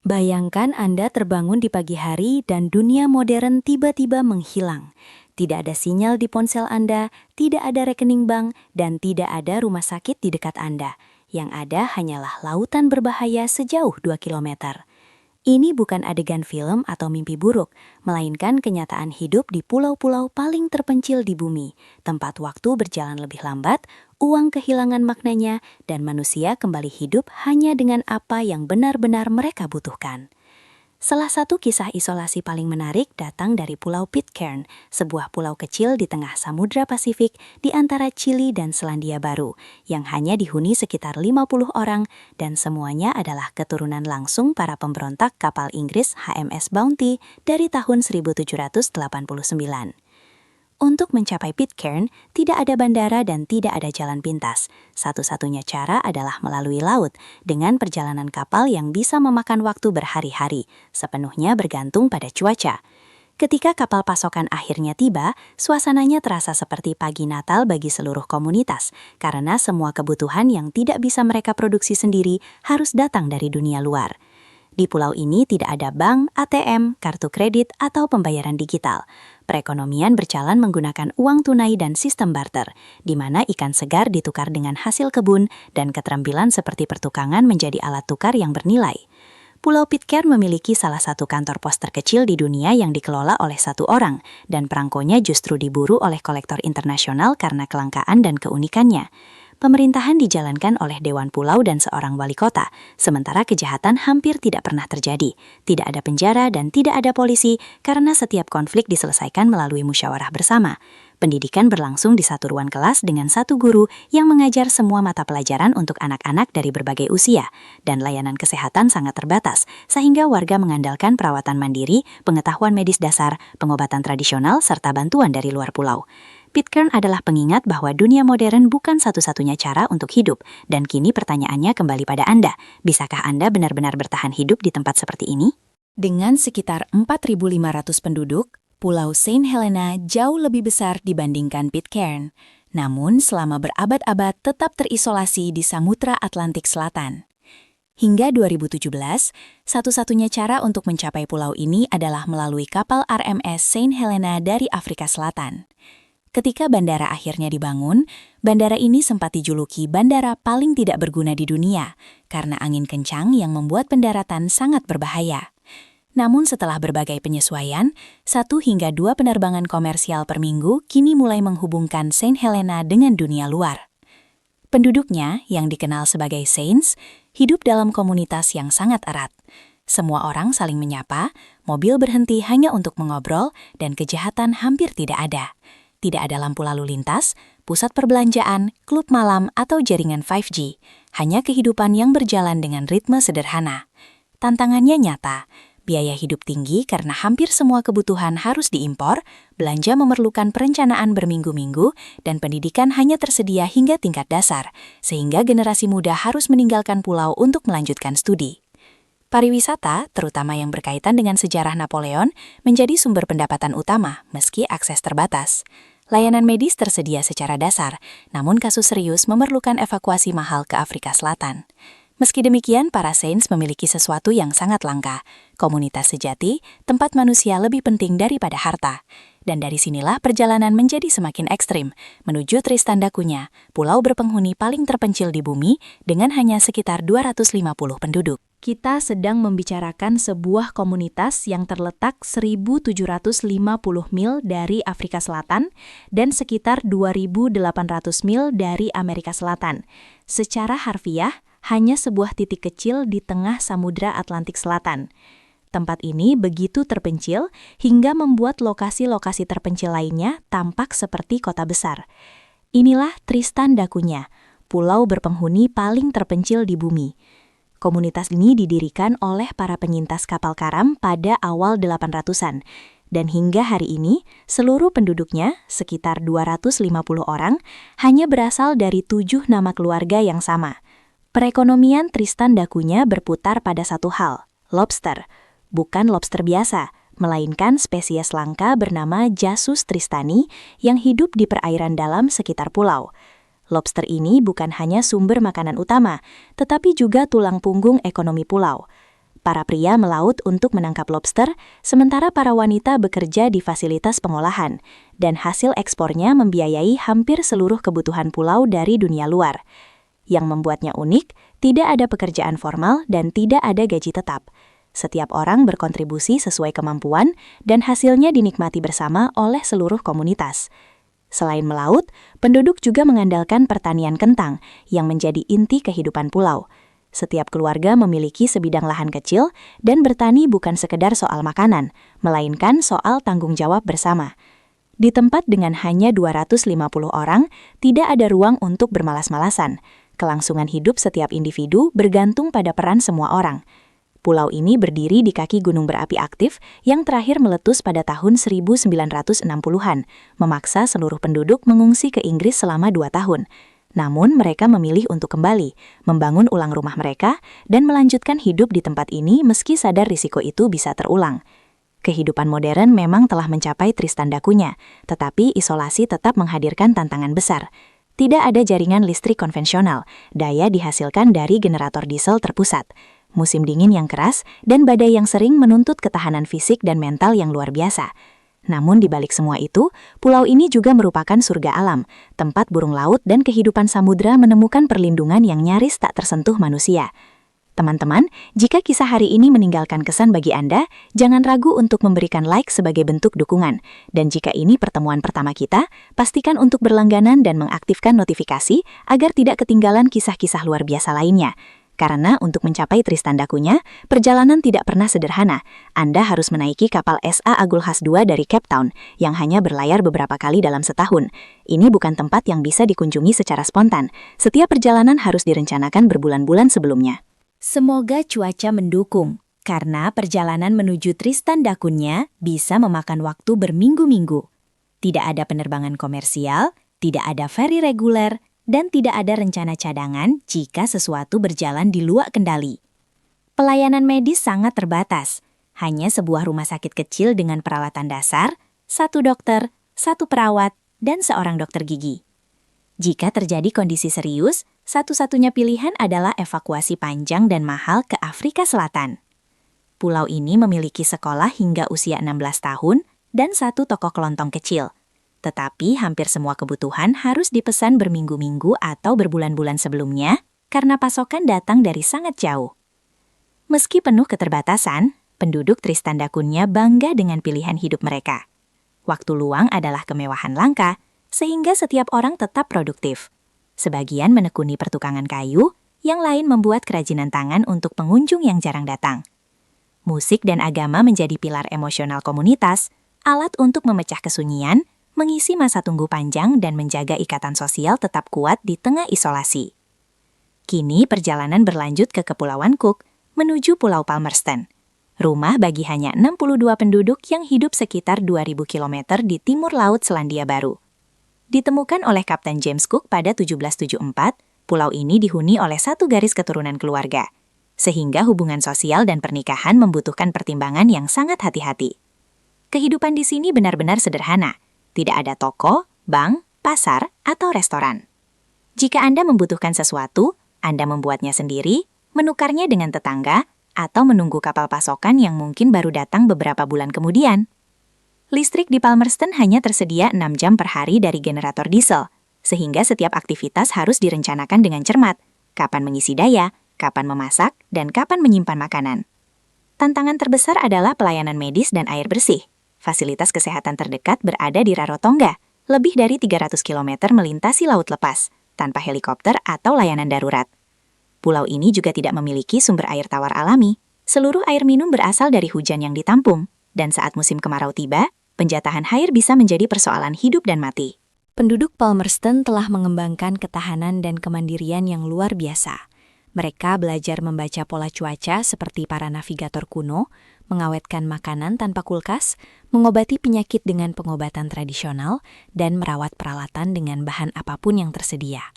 Bayangkan Anda terbangun di pagi hari dan dunia modern tiba-tiba menghilang. Tidak ada sinyal di ponsel Anda, tidak ada rekening bank, dan tidak ada rumah sakit di dekat Anda. Yang ada hanyalah lautan berbahaya sejauh 2 kilometer. Ini bukan adegan film atau mimpi buruk, melainkan kenyataan hidup di pulau-pulau paling terpencil di bumi, tempat waktu berjalan lebih lambat, uang kehilangan maknanya, dan manusia kembali hidup hanya dengan apa yang benar-benar mereka butuhkan. Salah satu kisah isolasi paling menarik datang dari Pulau Pitcairn, sebuah pulau kecil di tengah Samudra Pasifik di antara Chili dan Selandia Baru, yang hanya dihuni sekitar 50 orang dan semuanya adalah keturunan langsung para pemberontak kapal Inggris HMS Bounty dari tahun 1789. Untuk mencapai Pitcairn, tidak ada bandara dan tidak ada jalan pintas. Satu-satunya cara adalah melalui laut, dengan perjalanan kapal yang bisa memakan waktu berhari-hari, sepenuhnya bergantung pada cuaca. Ketika kapal pasokan akhirnya tiba, suasananya terasa seperti pagi Natal bagi seluruh komunitas, karena semua kebutuhan yang tidak bisa mereka produksi sendiri harus datang dari dunia luar. Di pulau ini tidak ada bank, ATM, kartu kredit, atau pembayaran digital. Perekonomian berjalan menggunakan uang tunai dan sistem barter, di mana ikan segar ditukar dengan hasil kebun dan keterampilan seperti pertukangan menjadi alat tukar yang bernilai. Pulau Pitcairn memiliki salah satu kantor pos terkecil di dunia yang dikelola oleh satu orang, dan perangkonya justru diburu oleh kolektor internasional karena kelangkaan dan keunikannya. Pemerintahan dijalankan oleh Dewan Pulau dan seorang wali kota, sementara kejahatan hampir tidak pernah terjadi. Tidak ada penjara dan tidak ada polisi karena setiap konflik diselesaikan melalui musyawarah bersama. Pendidikan berlangsung di satu ruang kelas dengan satu guru yang mengajar semua mata pelajaran untuk anak-anak dari berbagai usia, dan layanan kesehatan sangat terbatas, sehingga warga mengandalkan perawatan mandiri, pengetahuan medis dasar, pengobatan tradisional, serta bantuan dari luar pulau. Pitcairn adalah pengingat bahwa dunia modern bukan satu-satunya cara untuk hidup, dan kini pertanyaannya kembali pada Anda. Bisakah Anda benar-benar bertahan hidup di tempat seperti ini? Dengan sekitar 4.500 penduduk, Pulau Saint Helena jauh lebih besar dibandingkan Pitcairn. Namun, selama berabad-abad tetap terisolasi di Samudra Atlantik Selatan. Hingga 2017, satu-satunya cara untuk mencapai pulau ini adalah melalui kapal RMS Saint Helena dari Afrika Selatan. Ketika bandara akhirnya dibangun, bandara ini sempat dijuluki bandara paling tidak berguna di dunia karena angin kencang yang membuat pendaratan sangat berbahaya. Namun setelah berbagai penyesuaian, 1 hingga 2 penerbangan komersial per minggu kini mulai menghubungkan Saint Helena dengan dunia luar. Penduduknya, yang dikenal sebagai Saints, hidup dalam komunitas yang sangat erat. Semua orang saling menyapa, mobil berhenti hanya untuk mengobrol, dan kejahatan hampir tidak ada. Tidak ada lampu lalu lintas, pusat perbelanjaan, klub malam, atau jaringan 5G. Hanya kehidupan yang berjalan dengan ritme sederhana. Tantangannya nyata, biaya hidup tinggi karena hampir semua kebutuhan harus diimpor, belanja memerlukan perencanaan berminggu-minggu, dan pendidikan hanya tersedia hingga tingkat dasar, sehingga generasi muda harus meninggalkan pulau untuk melanjutkan studi. Pariwisata, terutama yang berkaitan dengan sejarah Napoleon, menjadi sumber pendapatan utama meski akses terbatas. Layanan medis tersedia secara dasar, namun kasus serius memerlukan evakuasi mahal ke Afrika Selatan. Meski demikian, para Saints memiliki sesuatu yang sangat langka, komunitas sejati, tempat manusia lebih penting daripada harta. Dan dari sinilah perjalanan menjadi semakin ekstrim, menuju Tristan da Cunha, pulau berpenghuni paling terpencil di bumi dengan hanya sekitar 250 penduduk. Kita sedang membicarakan sebuah komunitas yang terletak 1.750 mil dari Afrika Selatan dan sekitar 2.800 mil dari Amerika Selatan. Secara harfiah, hanya sebuah titik kecil di tengah Samudra Atlantik Selatan. Tempat ini begitu terpencil hingga membuat lokasi-lokasi terpencil lainnya tampak seperti kota besar. Inilah Tristan da Cunha, pulau berpenghuni paling terpencil di bumi. Komunitas ini didirikan oleh para penyintas kapal karam pada awal 800-an, dan hingga hari ini seluruh penduduknya, sekitar 250 orang, hanya berasal dari 7 nama keluarga yang sama. Perekonomian Tristan da Cunha berputar pada satu hal, lobster. Bukan lobster biasa, melainkan spesies langka bernama Jasus tristani yang hidup di perairan dalam sekitar pulau. Lobster ini bukan hanya sumber makanan utama, tetapi juga tulang punggung ekonomi pulau. Para pria melaut untuk menangkap lobster, sementara para wanita bekerja di fasilitas pengolahan, dan hasil ekspornya membiayai hampir seluruh kebutuhan pulau dari dunia luar. Yang membuatnya unik, tidak ada pekerjaan formal dan tidak ada gaji tetap. Setiap orang berkontribusi sesuai kemampuan dan hasilnya dinikmati bersama oleh seluruh komunitas. Selain melaut, penduduk juga mengandalkan pertanian kentang yang menjadi inti kehidupan pulau. Setiap keluarga memiliki sebidang lahan kecil dan bertani bukan sekedar soal makanan, melainkan soal tanggung jawab bersama. Di tempat dengan hanya 250 orang, tidak ada ruang untuk bermalas-malasan. Kelangsungan hidup setiap individu bergantung pada peran semua orang. Pulau ini berdiri di kaki gunung berapi aktif yang terakhir meletus pada tahun 1960-an, memaksa seluruh penduduk mengungsi ke Inggris selama 2 tahun. Namun mereka memilih untuk kembali, membangun ulang rumah mereka, dan melanjutkan hidup di tempat ini meski sadar risiko itu bisa terulang. Kehidupan modern memang telah mencapai Tristan da Cunha, tetapi isolasi tetap menghadirkan tantangan besar. Tidak ada jaringan listrik konvensional, daya dihasilkan dari generator diesel terpusat. Musim dingin yang keras dan badai yang sering menuntut ketahanan fisik dan mental yang luar biasa. Namun di balik semua itu, pulau ini juga merupakan surga alam, tempat burung laut dan kehidupan samudra menemukan perlindungan yang nyaris tak tersentuh manusia. Teman-teman, jika kisah hari ini meninggalkan kesan bagi Anda, jangan ragu untuk memberikan like sebagai bentuk dukungan. Dan jika ini pertemuan pertama kita, pastikan untuk berlangganan dan mengaktifkan notifikasi agar tidak ketinggalan kisah-kisah luar biasa lainnya. Karena untuk mencapai Tristan da Cunha, perjalanan tidak pernah sederhana. Anda harus menaiki kapal SA Agulhas II dari Cape Town, yang hanya berlayar beberapa kali dalam setahun. Ini bukan tempat yang bisa dikunjungi secara spontan. Setiap perjalanan harus direncanakan berbulan-bulan sebelumnya. Semoga cuaca mendukung, karena perjalanan menuju Tristan da Cunha bisa memakan waktu berminggu-minggu. Tidak ada penerbangan komersial, tidak ada feri reguler, dan tidak ada rencana cadangan jika sesuatu berjalan di luar kendali. Pelayanan medis sangat terbatas, hanya sebuah rumah sakit kecil dengan peralatan dasar, 1 dokter, 1 perawat, dan seorang dokter gigi. Jika terjadi kondisi serius, satu-satunya pilihan adalah evakuasi panjang dan mahal ke Afrika Selatan. Pulau ini memiliki sekolah hingga usia 16 tahun dan 1 toko kelontong kecil. Tetapi hampir semua kebutuhan harus dipesan berminggu-minggu atau berbulan-bulan sebelumnya karena pasokan datang dari sangat jauh. Meski penuh keterbatasan, penduduk Tristan da Cunha bangga dengan pilihan hidup mereka. Waktu luang adalah kemewahan langka, sehingga setiap orang tetap produktif. Sebagian menekuni pertukangan kayu, yang lain membuat kerajinan tangan untuk pengunjung yang jarang datang. Musik dan agama menjadi pilar emosional komunitas, alat untuk memecah kesunyian, mengisi masa tunggu panjang dan menjaga ikatan sosial tetap kuat di tengah isolasi. Kini perjalanan berlanjut ke Kepulauan Cook menuju Pulau Palmerston, rumah bagi hanya 62 penduduk yang hidup sekitar 2.000 km di timur laut Selandia Baru. Ditemukan oleh Kapten James Cook pada 1774, pulau ini dihuni oleh 1 garis keturunan keluarga, sehingga hubungan sosial dan pernikahan membutuhkan pertimbangan yang sangat hati-hati. Kehidupan di sini benar-benar sederhana. Tidak ada toko, bank, pasar, atau restoran. Jika Anda membutuhkan sesuatu, Anda membuatnya sendiri, menukarnya dengan tetangga, atau menunggu kapal pasokan yang mungkin baru datang beberapa bulan kemudian. Listrik di Palmerston hanya tersedia 6 jam per hari dari generator diesel, sehingga setiap aktivitas harus direncanakan dengan cermat, kapan mengisi daya, kapan memasak, dan kapan menyimpan makanan. Tantangan terbesar adalah pelayanan medis dan air bersih. Fasilitas kesehatan terdekat berada di Rarotonga, lebih dari 300 km melintasi laut lepas, tanpa helikopter atau layanan darurat. Pulau ini juga tidak memiliki sumber air tawar alami. Seluruh air minum berasal dari hujan yang ditampung, dan saat musim kemarau tiba, penjatahan air bisa menjadi persoalan hidup dan mati. Penduduk Palmerston telah mengembangkan ketahanan dan kemandirian yang luar biasa. Mereka belajar membaca pola cuaca seperti para navigator kuno, mengawetkan makanan tanpa kulkas, mengobati penyakit dengan pengobatan tradisional, dan merawat peralatan dengan bahan apapun yang tersedia.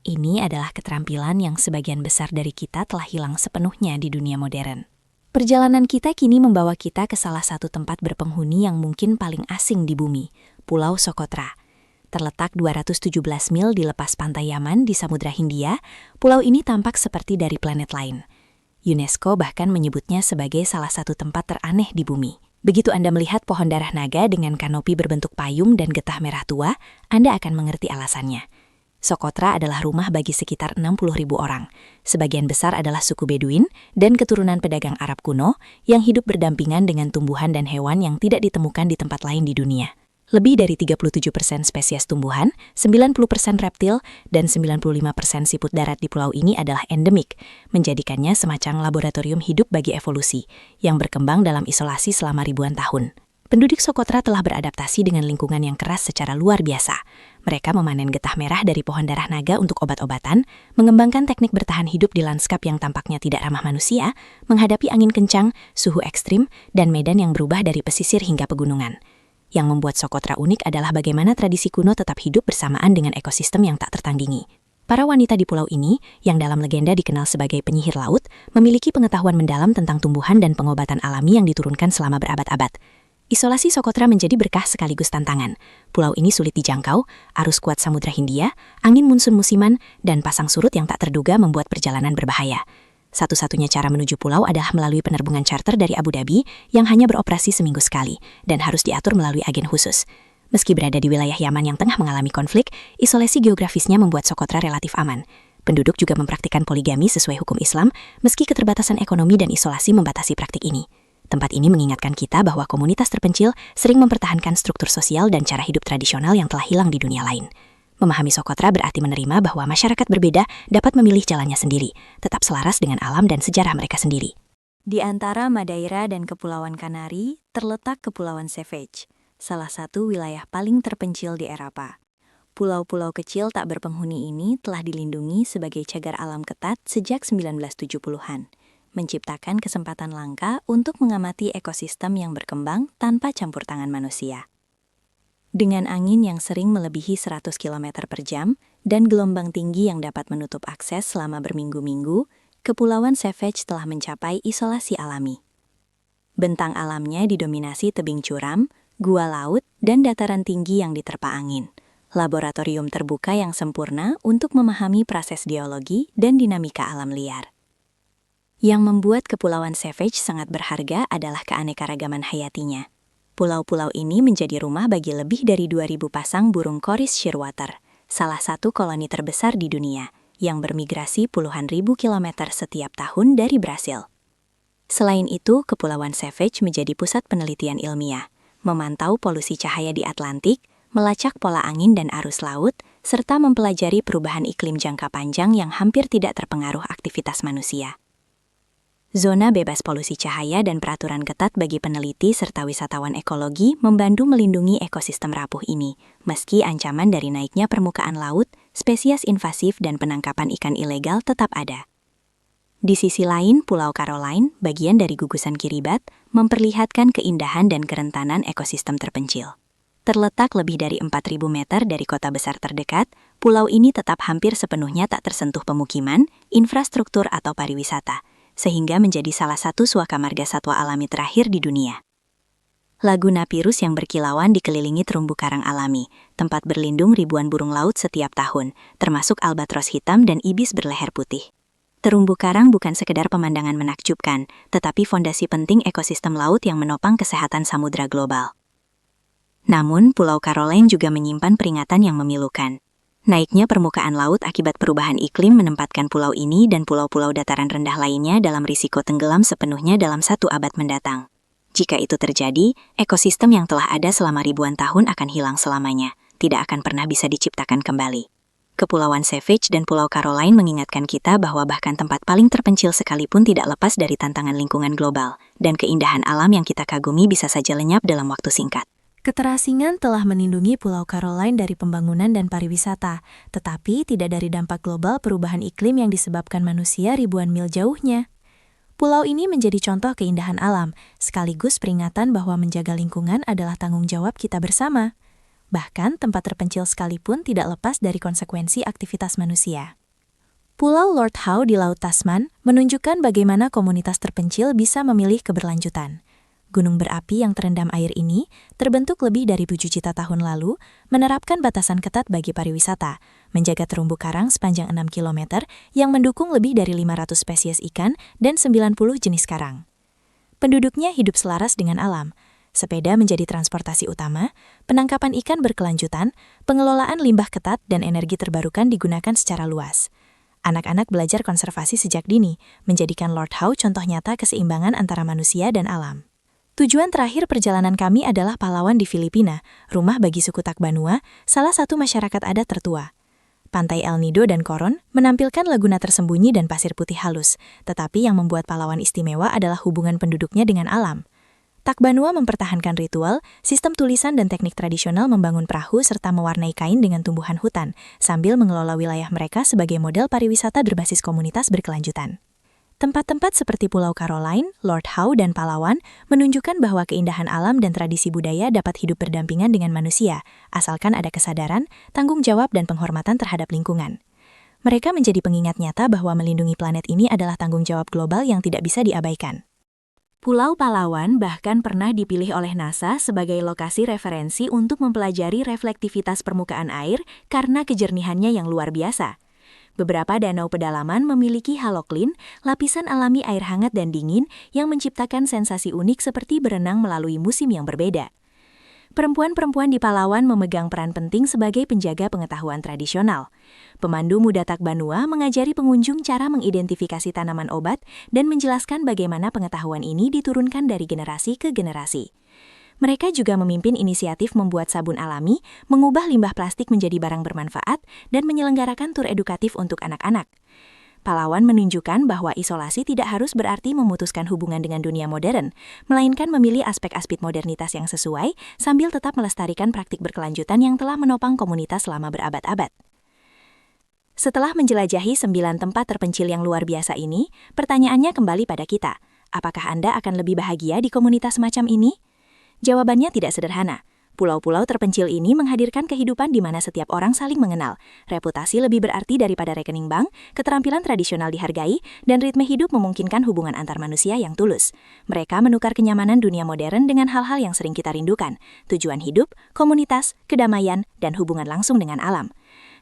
Ini adalah keterampilan yang sebagian besar dari kita telah hilang sepenuhnya di dunia modern. Perjalanan kita kini membawa kita ke salah satu tempat berpenghuni yang mungkin paling asing di bumi, Pulau Socotra. Terletak 217 mil di lepas pantai Yaman di Samudra Hindia, pulau ini tampak seperti dari planet lain. UNESCO bahkan menyebutnya sebagai salah satu tempat teraneh di bumi. Begitu Anda melihat pohon darah naga dengan kanopi berbentuk payung dan getah merah tua, Anda akan mengerti alasannya. Socotra adalah rumah bagi sekitar 60.000 orang. Sebagian besar adalah suku Beduin dan keturunan pedagang Arab kuno yang hidup berdampingan dengan tumbuhan dan hewan yang tidak ditemukan di tempat lain di dunia. Lebih dari 37% spesies tumbuhan, 90% reptil, dan 95% siput darat di pulau ini adalah endemik, menjadikannya semacam laboratorium hidup bagi evolusi, yang berkembang dalam isolasi selama ribuan tahun. Penduduk Socotra telah beradaptasi dengan lingkungan yang keras secara luar biasa. Mereka memanen getah merah dari pohon darah naga untuk obat-obatan, mengembangkan teknik bertahan hidup di lanskap yang tampaknya tidak ramah manusia, menghadapi angin kencang, suhu ekstrim, dan medan yang berubah dari pesisir hingga pegunungan. Yang membuat Socotra unik adalah bagaimana tradisi kuno tetap hidup bersamaan dengan ekosistem yang tak tertandingi. Para wanita di pulau ini, yang dalam legenda dikenal sebagai penyihir laut, memiliki pengetahuan mendalam tentang tumbuhan dan pengobatan alami yang diturunkan selama berabad-abad. Isolasi Socotra menjadi berkah sekaligus tantangan. Pulau ini sulit dijangkau, arus kuat Samudra Hindia, angin monsun musiman, dan pasang surut yang tak terduga membuat perjalanan berbahaya. Satu-satunya cara menuju pulau adalah melalui penerbangan charter dari Abu Dhabi yang hanya beroperasi seminggu sekali dan harus diatur melalui agen khusus. Meski berada di wilayah Yaman yang tengah mengalami konflik, isolasi geografisnya membuat Socotra relatif aman. Penduduk juga mempraktikkan poligami sesuai hukum Islam, meski keterbatasan ekonomi dan isolasi membatasi praktik ini. Tempat ini mengingatkan kita bahwa komunitas terpencil sering mempertahankan struktur sosial dan cara hidup tradisional yang telah hilang di dunia lain. Memahami Socotra berarti menerima bahwa masyarakat berbeda dapat memilih jalannya sendiri, tetap selaras dengan alam dan sejarah mereka sendiri. Di antara Madeira dan Kepulauan Kanari, terletak Kepulauan Savage, salah satu wilayah paling terpencil di Eropa. Pulau-pulau kecil tak berpenghuni ini telah dilindungi sebagai cagar alam ketat sejak 1970-an, menciptakan kesempatan langka untuk mengamati ekosistem yang berkembang tanpa campur tangan manusia. Dengan angin yang sering melebihi 100 km per jam dan gelombang tinggi yang dapat menutup akses selama berminggu-minggu, Kepulauan Savage telah mencapai isolasi alami. Bentang alamnya didominasi tebing curam, gua laut, dan dataran tinggi yang diterpa angin. Laboratorium terbuka yang sempurna untuk memahami proses geologi dan dinamika alam liar. Yang membuat Kepulauan Savage sangat berharga adalah keanekaragaman hayatinya. Pulau-pulau ini menjadi rumah bagi lebih dari 2.000 pasang burung koris shearwater, salah satu koloni terbesar di dunia, yang bermigrasi puluhan ribu kilometer setiap tahun dari Brasil. Selain itu, Kepulauan Savage menjadi pusat penelitian ilmiah, memantau polusi cahaya di Atlantik, melacak pola angin dan arus laut, serta mempelajari perubahan iklim jangka panjang yang hampir tidak terpengaruh aktivitas manusia. Zona bebas polusi cahaya dan peraturan ketat bagi peneliti serta wisatawan ekologi membantu melindungi ekosistem rapuh ini, meski ancaman dari naiknya permukaan laut, spesies invasif dan penangkapan ikan ilegal tetap ada. Di sisi lain, Pulau Caroline, bagian dari gugusan Kiribati, memperlihatkan keindahan dan kerentanan ekosistem terpencil. Terletak lebih dari 4.000 meter dari kota besar terdekat, pulau ini tetap hampir sepenuhnya tak tersentuh pemukiman, infrastruktur atau pariwisata, sehingga menjadi salah satu suaka marga satwa alami terakhir di dunia. Laguna Pirus yang berkilauan dikelilingi terumbu karang alami, tempat berlindung ribuan burung laut setiap tahun, termasuk albatros hitam dan ibis berleher putih. Terumbu karang bukan sekedar pemandangan menakjubkan, tetapi fondasi penting ekosistem laut yang menopang kesehatan samudra global. Namun, Pulau Caroline juga menyimpan peringatan yang memilukan. Naiknya permukaan laut akibat perubahan iklim menempatkan pulau ini dan pulau-pulau dataran rendah lainnya dalam risiko tenggelam sepenuhnya dalam 1 abad mendatang. Jika itu terjadi, ekosistem yang telah ada selama ribuan tahun akan hilang selamanya, tidak akan pernah bisa diciptakan kembali. Kepulauan Savage dan Pulau Caroline mengingatkan kita bahwa bahkan tempat paling terpencil sekalipun tidak lepas dari tantangan lingkungan global, dan keindahan alam yang kita kagumi bisa saja lenyap dalam waktu singkat. Keterasingan telah melindungi Pulau Caroline dari pembangunan dan pariwisata, tetapi tidak dari dampak global perubahan iklim yang disebabkan manusia ribuan mil jauhnya. Pulau ini menjadi contoh keindahan alam, sekaligus peringatan bahwa menjaga lingkungan adalah tanggung jawab kita bersama. Bahkan tempat terpencil sekalipun tidak lepas dari konsekuensi aktivitas manusia. Pulau Lord Howe di Laut Tasman menunjukkan bagaimana komunitas terpencil bisa memilih keberlanjutan. Gunung berapi yang terendam air ini terbentuk lebih dari 7 juta tahun lalu, menerapkan batasan ketat bagi pariwisata, menjaga terumbu karang sepanjang 6 km yang mendukung lebih dari 500 spesies ikan dan 90 jenis karang. Penduduknya hidup selaras dengan alam. Sepeda menjadi transportasi utama, penangkapan ikan berkelanjutan, pengelolaan limbah ketat dan energi terbarukan digunakan secara luas. Anak-anak belajar konservasi sejak dini, menjadikan Lord Howe contoh nyata keseimbangan antara manusia dan alam. Tujuan terakhir perjalanan kami adalah Palawan di Filipina, rumah bagi suku Tacbanua, salah satu masyarakat adat tertua. Pantai El Nido dan Coron menampilkan laguna tersembunyi dan pasir putih halus, tetapi yang membuat Palawan istimewa adalah hubungan penduduknya dengan alam. Tacbanua mempertahankan ritual, sistem tulisan dan teknik tradisional membangun perahu serta mewarnai kain dengan tumbuhan hutan, sambil mengelola wilayah mereka sebagai model pariwisata berbasis komunitas berkelanjutan. Tempat-tempat seperti Pulau Caroline, Lord Howe, dan Palawan menunjukkan bahwa keindahan alam dan tradisi budaya dapat hidup berdampingan dengan manusia, asalkan ada kesadaran, tanggung jawab, dan penghormatan terhadap lingkungan. Mereka menjadi pengingat nyata bahwa melindungi planet ini adalah tanggung jawab global yang tidak bisa diabaikan. Pulau Palawan bahkan pernah dipilih oleh NASA sebagai lokasi referensi untuk mempelajari reflektivitas permukaan air karena kejernihannya yang luar biasa. Beberapa danau pedalaman memiliki haloklin, lapisan alami air hangat dan dingin yang menciptakan sensasi unik seperti berenang melalui musim yang berbeda. Perempuan-perempuan di Palawan memegang peran penting sebagai penjaga pengetahuan tradisional. Pemandu muda Tacbanua mengajari pengunjung cara mengidentifikasi tanaman obat dan menjelaskan bagaimana pengetahuan ini diturunkan dari generasi ke generasi. Mereka juga memimpin inisiatif membuat sabun alami, mengubah limbah plastik menjadi barang bermanfaat, dan menyelenggarakan tur edukatif untuk anak-anak. Palawan menunjukkan bahwa isolasi tidak harus berarti memutuskan hubungan dengan dunia modern, melainkan memilih aspek-aspek modernitas yang sesuai, sambil tetap melestarikan praktik berkelanjutan yang telah menopang komunitas selama berabad-abad. Setelah menjelajahi 9 tempat terpencil yang luar biasa ini, pertanyaannya kembali pada kita. Apakah Anda akan lebih bahagia di komunitas semacam ini? Jawabannya tidak sederhana. Pulau-pulau terpencil ini menghadirkan kehidupan di mana setiap orang saling mengenal, reputasi lebih berarti daripada rekening bank, keterampilan tradisional dihargai, dan ritme hidup memungkinkan hubungan antar manusia yang tulus. Mereka menukar kenyamanan dunia modern dengan hal-hal yang sering kita rindukan, tujuan hidup, komunitas, kedamaian, dan hubungan langsung dengan alam.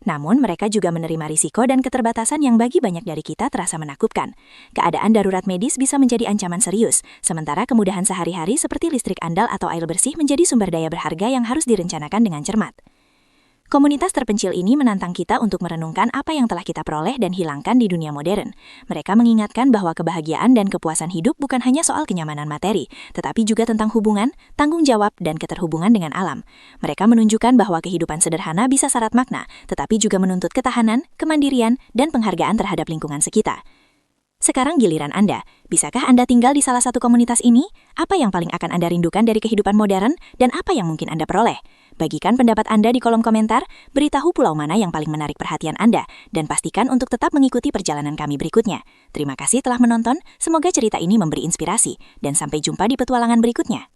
Namun, mereka juga menerima risiko dan keterbatasan yang bagi banyak dari kita terasa menakutkan. Keadaan darurat medis bisa menjadi ancaman serius, sementara kemudahan sehari-hari seperti listrik andal atau air bersih menjadi sumber daya berharga yang harus direncanakan dengan cermat. Komunitas terpencil ini menantang kita untuk merenungkan apa yang telah kita peroleh dan hilangkan di dunia modern. Mereka mengingatkan bahwa kebahagiaan dan kepuasan hidup bukan hanya soal kenyamanan materi, tetapi juga tentang hubungan, tanggung jawab, dan keterhubungan dengan alam. Mereka menunjukkan bahwa kehidupan sederhana bisa syarat makna, tetapi juga menuntut ketahanan, kemandirian, dan penghargaan terhadap lingkungan sekitar. Sekarang giliran Anda. Bisakah Anda tinggal di salah satu komunitas ini? Apa yang paling akan Anda rindukan dari kehidupan modern, dan apa yang mungkin Anda peroleh? Bagikan pendapat Anda di kolom komentar, beritahu pulau mana yang paling menarik perhatian Anda, dan pastikan untuk tetap mengikuti perjalanan kami berikutnya. Terima kasih telah menonton, semoga cerita ini memberi inspirasi, dan sampai jumpa di petualangan berikutnya.